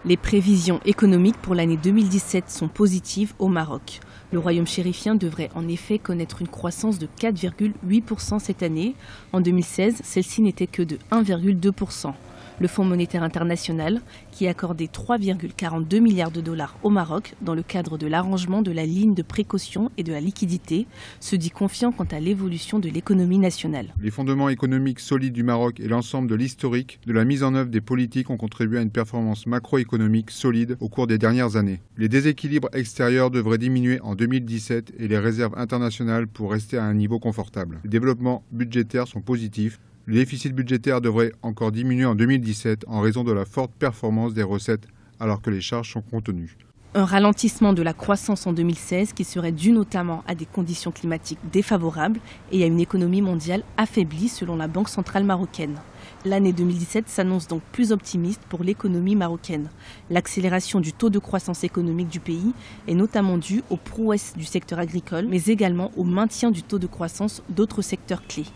Les prévisions économiques pour l'année 2017 sont positives au Maroc. Le royaume chérifien devrait en effet connaître une croissance de 4,8% cette année. En 2016, celle-ci n'était que de 1,2%. Le Fonds monétaire international, qui a accordé 3,42 milliards de dollars au Maroc dans le cadre de l'arrangement de la ligne de précaution et de la liquidité, se dit confiant quant à l'évolution de l'économie nationale. Les fondements économiques solides du Maroc et l'ensemble de l'historique de la mise en œuvre des politiques ont contribué à une performance macroéconomique solide au cours des dernières années. Les déséquilibres extérieurs devraient diminuer en 2017 et les réserves internationales pour rester à un niveau confortable. Les développements budgétaires sont positifs. Le déficit budgétaire devrait encore diminuer en 2017 en raison de la forte performance des recettes alors que les charges sont contenues. Un ralentissement de la croissance en 2016 qui serait dû notamment à des conditions climatiques défavorables et à une économie mondiale affaiblie selon la Banque centrale marocaine. L'année 2017 s'annonce donc plus optimiste pour l'économie marocaine. L'accélération du taux de croissance économique du pays est notamment due aux prouesses du secteur agricole, mais également au maintien du taux de croissance d'autres secteurs clés.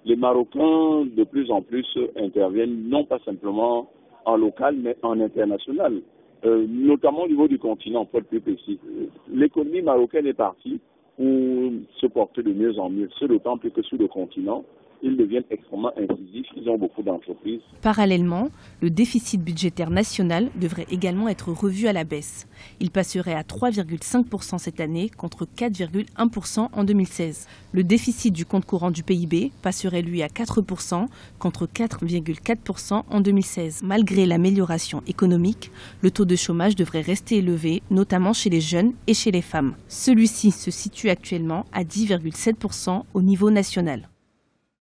Les Marocains, de plus en plus, interviennent non pas simplement en local, mais en international, notamment au niveau du continent, pour être plus précis. L'économie marocaine est partie pour se porter de mieux en mieux, c'est d'autant plus que sur le continent, ils deviennent extrêmement incisifs, ils ont beaucoup d'entreprises. Parallèlement, le déficit budgétaire national devrait également être revu à la baisse. Il passerait à 3,5% cette année contre 4,1% en 2016. Le déficit du compte courant du PIB passerait lui à 4% contre 4,4% en 2016. Malgré l'amélioration économique, le taux de chômage devrait rester élevé, notamment chez les jeunes et chez les femmes. Celui-ci se situe actuellement à 10,7% au niveau national.